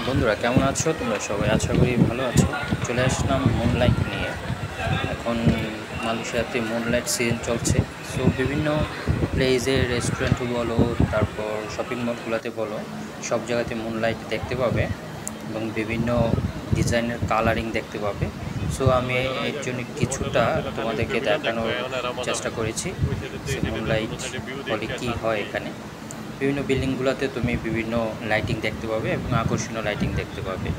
বন্ধুরা কেমন আছো? তোমরা সবাই আশা করি ভালো আছো। চলে আসলাম মুনলাইট নিয়ে। এখন মালয়েশিয়াতে মুনলাইট সিজন চলছে। সো বিভিন্ন প্লেসে রেস্টুরেন্ট বলো, তারপর শপিং মলগুলোতে বলো, সব জায়গাতে মুনলাইট দেখতে পাবে এবং বিভিন্ন ডিজাইনের কালারিং দেখতে পাবে। সো আমি এর জন্য কিছুটা তোমাদেরকে দেখানোর চেষ্টা করেছি সে মুনলাইট বলে কী হয় এখানে। বিভিন্ন বিল্ডিংগুলোতে তুমি বিভিন্ন লাইটিং দেখতে পাবে এবং আকর্ষণীয় লাইটিং দেখতে পাবে।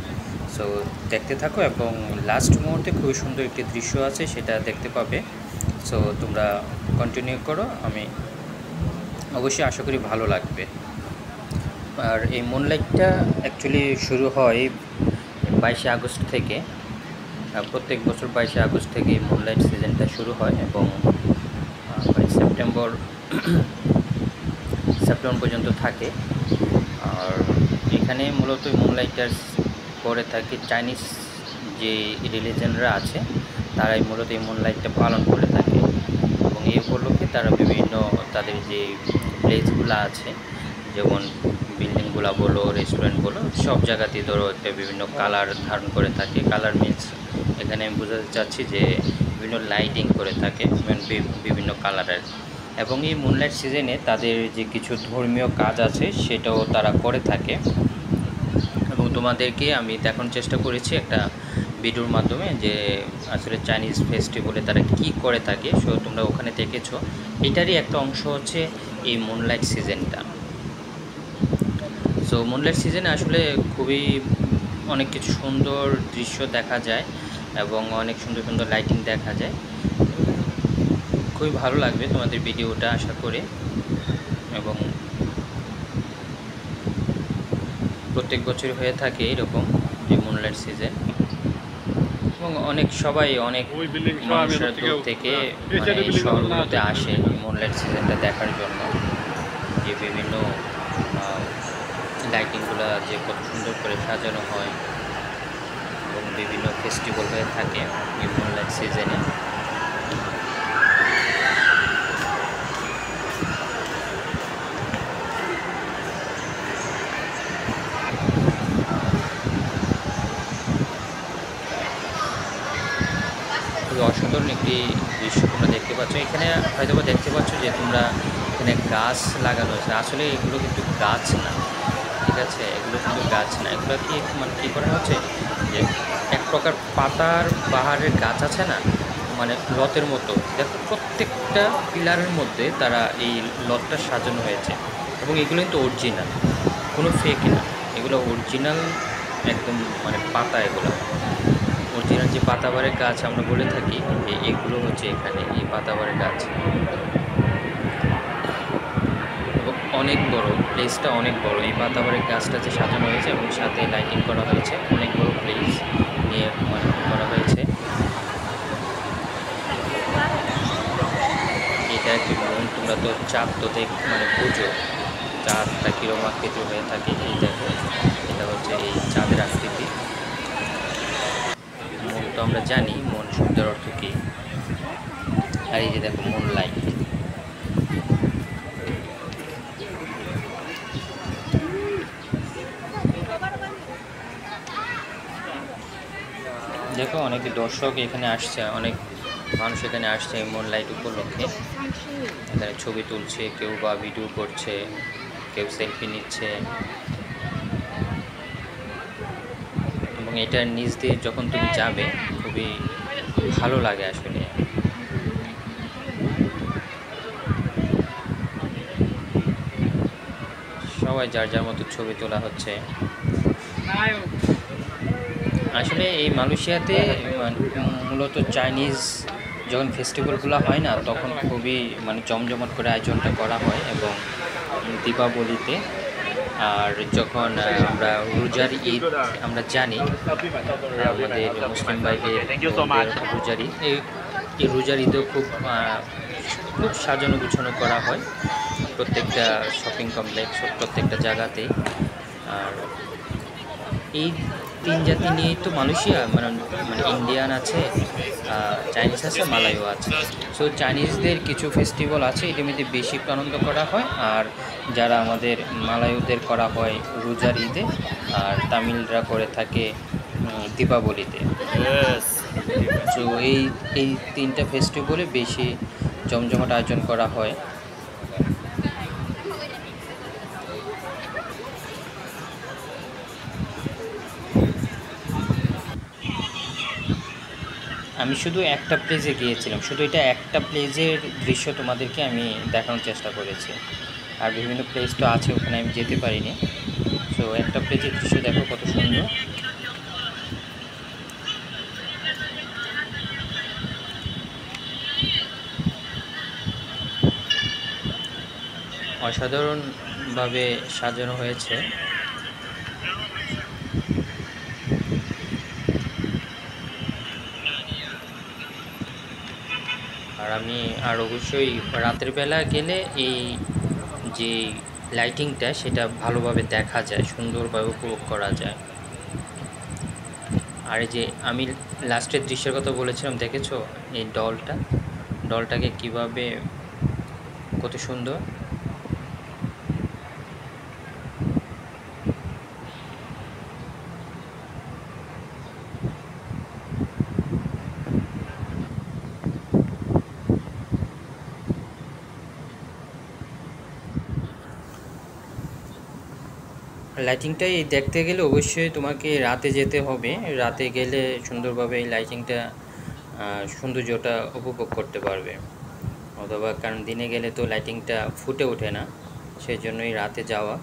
সো দেখতে থাকো এবং লাস্ট মুহূর্তে খুবই সুন্দর একটি দৃশ্য আছে, সেটা দেখতে পাবে। সো তোমরা কন্টিনিউ করো, আমি অবশ্যই আশা করি ভালো লাগবে। আর এই মুনলাইটটা অ্যাকচুয়ালি শুরু হয় 22শে আগস্ট থেকে। প্রত্যেক বছর 22শে আগস্ট থেকে এই মুনলাইট সিজনটা শুরু হয় এবং সেপ্টেম্বর পর্যন্ত থাকে। আর এখানে মূলত মুনলাইটার করে থাকে চাইনিজ যে রিলিজনরা আছে, তারাই মূলত এই মুনলাইটটা পালন করে থাকে এবং এই উপলক্ষে তারা বিভিন্ন তাদের যে প্লেসগুলো আছে, যেমন বিল্ডিংগুলো বলো, রেস্টুরেন্ট বলো, সব জায়গাতেই ধরো একটা বিভিন্ন কালার ধারণ করে থাকে। কালার মিন্স এখানে আমি বোঝাতে চাচ্ছি যে বিভিন্ন লাইটিং করে থাকে বিভিন্ন কালারের। এবং এই মুনলাইট সিজনে তাদের যে কিছু ধর্মীয় কাজ আছে সেটাও তারা করে থাকে এবং তোমাদেরকে আমি দেখানোর চেষ্টা করেছি একটা ভিডিওর মাধ্যমে যে আসলে চাইনিজ ফেস্টিভ্যালে তারা কি করে থাকে। সো তোমরা ওখানে দেখেছো, এটারই একটা অংশ হচ্ছে এই মুনলাইট সিজনটা। সো মুনলাইট সিজনে আসলে খুবই অনেক কিছু সুন্দর দৃশ্য দেখা যায় এবং অনেক সুন্দর সুন্দর লাইটিং দেখা যায়। খুবই ভালো লাগবে তোমাদের ভিডিওটা আশা করে। এবং প্রত্যেক বছর হয়ে থাকে এরকম যে মুনলাইট সিজন এবং সবাই অনেক মানুষের দূর থেকে মানে শহরগুলোতে আসে মুনলাইট সিজনটা দেখার জন্য, যে বিভিন্ন লাইটিংগুলো যে কত সুন্দর করে সাজানো হয় এবং বিভিন্ন ফেস্টিভ্যাল হয়ে থাকে এই মুনলাইট সিজনে। খুবই অসাধারণ একটি দৃশ্য তোমরা দেখতে পাচ্ছ। এখানে হয়তো দেখতে পাচ্ছ যে তোমরা এখানে গাছ লাগানো হয়েছে, আসলে এগুলো কিন্তু গাছ না, ঠিক আছে? এগুলো কিন্তু গাছ না, এগুলো কি মানে কী করা হচ্ছে যে এক প্রকার পাতার বাহারের গাছ আছে না, মানে লতের মতো। দেখো প্রত্যেকটা পিলারের মধ্যে তারা এই লতটা সাজানো হয়েছে এবং এগুলো কিন্তু অরিজিনাল, কোনো ফেক না, এগুলো অরিজিনাল একদম মানে পাতা। এগুলো অরিজিনাল যে পাতাবারের গাছ আমরা বলে থাকি, এগুলো হচ্ছে এখানে এই পাতাবারের গাছ। এবং অনেক বড়, প্লেসটা অনেক বড়। এই পাতাবারের গাছটা যে সাজানো হয়েছে এবং সাথে লাইটিং করা হয়েছে, অনেক বড় প্লেস নিয়ে মানে করা হয়েছে। এটা একটি মন, তোমরা তো চাঁদ তো মানে বুঝো চাঁদটা কীরকম আকৃতি হয়ে থাকে। এই দেখো, এটা হচ্ছে এই চাঁদের আকৃতি। মন তো আমরা জানি মন শব্দের অর্থ কী। আর এই যে দেখো মুনলাইট, দেখো অনেক দর্শক এখানে আসছে, অনেক মানুষ এখানে আসছে এই মুনলাইট উপলক্ষে। এখানে ছবি তুলছে, কেউ বা ভিডিও করছে, কেউ সেলফি নিচ্ছে। এবং এটার নিচ দিয়ে যখন তুমি যাবে খুবই ভালো লাগে আসলে। সবাই যার যার মতো ছবি তোলা হচ্ছে। আসলে এই মালয়েশিয়াতে মূলত চাইনিজ যখন ফেস্টিভ্যালগুলো হয় না, তখন খুবই মানে জমজমাট করে আয়োজনটা করা হয়। এবং দীপাবলিতে আর যখন আমরা রোজার ঈদ আমরা জানি, আমাদের মুসলিম ভাইদের রোজার ঈদ, এই রোজার ঈদেও খুব সাজানো গুছানো করা হয় প্রত্যেকটা শপিং কমপ্লেক্স, প্রত্যেকটা জায়গাতেই। আর এই তিন জাতি নিয়েই তো মালয়েশিয়া, মানে মানে ইন্ডিয়ান আছে, চাইনিজ আছে, মালাইও আছে। সো চাইনিজদের কিছু ফেস্টিভ্যাল আছে, এটির মধ্যে বেশি একটু আনন্দ করা হয়। আর যারা আমাদের মালায়ুদের করা হয় রোজার ঈদে, আর তামিলরা করে থাকে দীপাবলিতে। সো এই এই তিনটা ফেস্টিভ্যালে বেশি জমজমাট আয়োজন করা হয়। আমি শুধু একটা প্লেসে গিয়েছিলাম, শুধু এটা একটা প্লেসের দৃশ্য তোমাদেরকে আমি দেখানোর চেষ্টা করেছি। আর বিভিন্ন প্লেস তো আছে, ওখানে আমি যেতে পারিনি। সো একটা প্লেসের দৃশ্য দেখো কত সুন্দর। অসাধারণভাবে সাজানো হয়েছে। আর অবশ্যই রাতের বেলা গেলে এই যে লাইটিংটা সেটা ভালোভাবে দেখা যায়, সুন্দরভাবে উপভোগ করা যায়। আর এই যে আমি লাস্টের দৃশ্যের কথা বলেছিলাম, দেখেছো এই ডলটাকে কিভাবে, কত সুন্দর। লাইটিংটাই দেখতে গেলে অবশ্যই তোমাকে রাতে যেতে হবে। রাতে গেলে সুন্দরভাবে এই লাইটিংটা, সৌন্দর্যটা উপভোগ করতে পারবে। অথবা কারণ দিনে গেলে তো লাইটিংটা ফুটে ওঠে না, সেই জন্যই রাতে যাওয়া।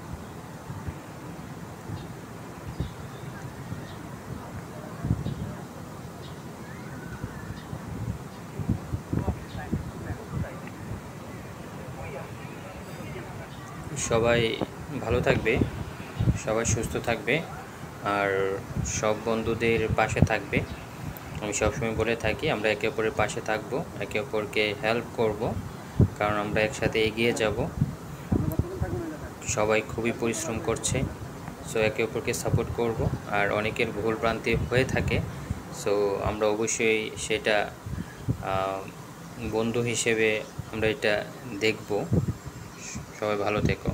সবাই ভালো থাকবে, সবাই সুস্থ থাকবে, আর সব বন্ধুদের পাশে থাকবে। আমি সবসময় বলে থাকি আমরা একে অপরের পাশে থাকব, একে অপরকে হেল্প করব, কারণ আমরা একসাথে এগিয়ে যাব। সবাই খুবই পরিশ্রম করছে, সো একে অপরকে সাপোর্ট করব। আর অনেকের ভুল ভ্রান্তি হয়ে থাকে, সো আমরা অবশ্যই সেটা বন্ধু হিসেবে আমরা এটা দেখব। সবাই ভালো থেকো।